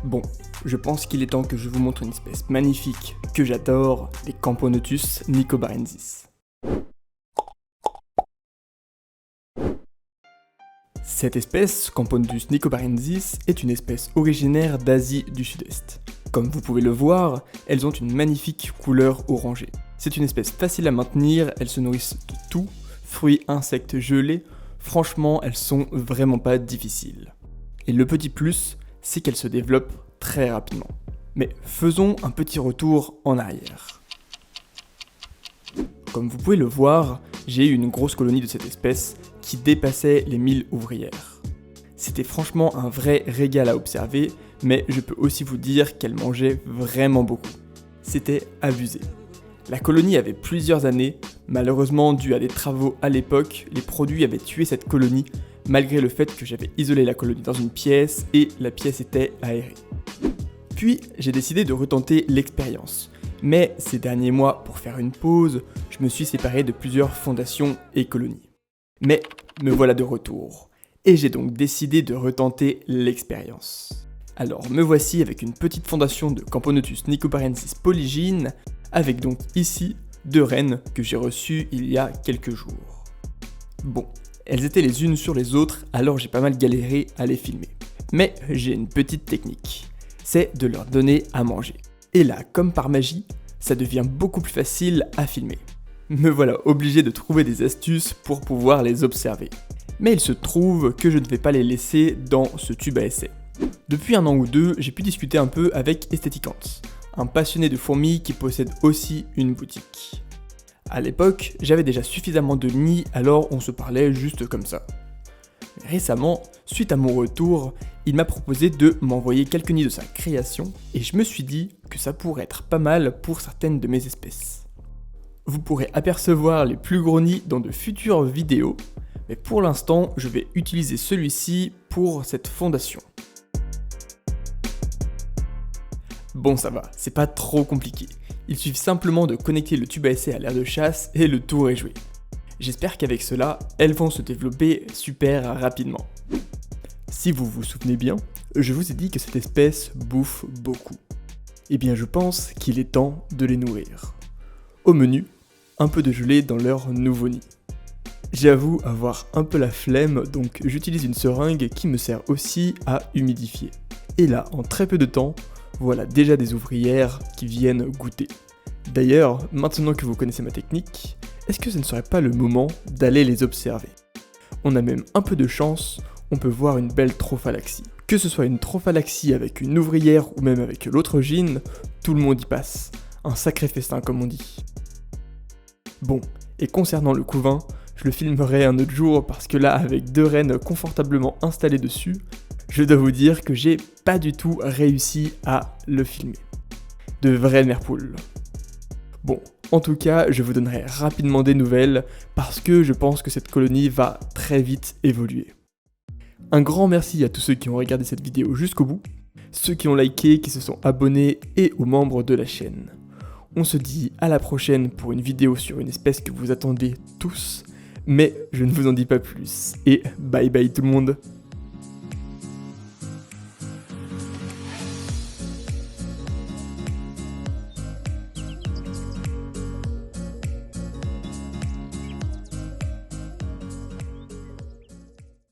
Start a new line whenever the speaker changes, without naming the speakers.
Bon, je pense qu'il est temps que je vous montre une espèce magnifique que j'adore, les Camponotus nicobarensis. Cette espèce, Camponotus nicobarensis, est une espèce originaire d'Asie du Sud-Est. Comme vous pouvez le voir, elles ont une magnifique couleur orangée. C'est une espèce facile à maintenir, elles se nourrissent de tout, fruits, insectes, gelés, franchement elles sont vraiment pas difficiles. Et le petit plus, c'est qu'elles se développent très rapidement. Mais faisons un petit retour en arrière. Comme vous pouvez le voir, j'ai eu une grosse colonie de cette espèce qui dépassait les 1000 ouvrières. C'était franchement un vrai régal à observer, mais je peux aussi vous dire qu'elle mangeait vraiment beaucoup. C'était abusé. La colonie avait plusieurs années, malheureusement dû à des travaux à l'époque, les produits avaient tué cette colonie, malgré le fait que j'avais isolé la colonie dans une pièce et la pièce était aérée. Puis j'ai décidé de retenter l'expérience. Mais ces derniers mois, pour faire une pause, je me suis séparé de plusieurs fondations et colonies. Mais me voilà de retour, et j'ai donc décidé de retenter l'expérience. Alors me voici avec une petite fondation de Camponotus nicobarensis polygyne, avec donc ici 2 reines que j'ai reçues il y a quelques jours. Bon, elles étaient les unes sur les autres, alors j'ai pas mal galéré à les filmer. Mais j'ai une petite technique, c'est de leur donner à manger. Et là, comme par magie, ça devient beaucoup plus facile à filmer. Me voilà obligé de trouver des astuces pour pouvoir les observer. Mais il se trouve que je ne vais pas les laisser dans ce tube à essai. Depuis 1 an ou 2, j'ai pu discuter un peu avec Aestheticants, un passionné de fourmis qui possède aussi une boutique. À l'époque, j'avais déjà suffisamment de nids, alors on se parlait juste comme ça. Récemment, suite à mon retour, il m'a proposé de m'envoyer quelques nids de sa création et je me suis dit que ça pourrait être pas mal pour certaines de mes espèces. Vous pourrez apercevoir les plus gros nids dans de futures vidéos, mais pour l'instant, je vais utiliser celui-ci pour cette fondation. Bon, ça va, c'est pas trop compliqué. Il suffit simplement de connecter le tube à essai à l'aire de chasse et le tour est joué. J'espère qu'avec cela, elles vont se développer super rapidement. Si vous vous souvenez bien, je vous ai dit que cette espèce bouffe beaucoup. Eh bien je pense qu'il est temps de les nourrir. Au menu, un peu de gelée dans leur nouveau nid. J'avoue avoir un peu la flemme, donc j'utilise une seringue qui me sert aussi à humidifier. Et là, en très peu de temps, voilà déjà des ouvrières qui viennent goûter. D'ailleurs, maintenant que vous connaissez ma technique, est-ce que ce ne serait pas le moment d'aller les observer? On a même un peu de chance, on peut voir une belle trophalaxie. Que ce soit une trophalaxie avec une ouvrière ou même avec l'autre gyne, tout le monde y passe. Un sacré festin comme on dit. Bon, et concernant le couvain, je le filmerai un autre jour parce que là, avec 2 reines confortablement installées dessus, je dois vous dire que j'ai pas du tout réussi à le filmer. De vraies merpoules. Bon, en tout cas, je vous donnerai rapidement des nouvelles parce que je pense que cette colonie va très vite évoluer. Un grand merci à tous ceux qui ont regardé cette vidéo jusqu'au bout, ceux qui ont liké, qui se sont abonnés et aux membres de la chaîne. On se dit à la prochaine pour une vidéo sur une espèce que vous attendez tous, mais je ne vous en dis pas plus. Et bye bye tout le monde!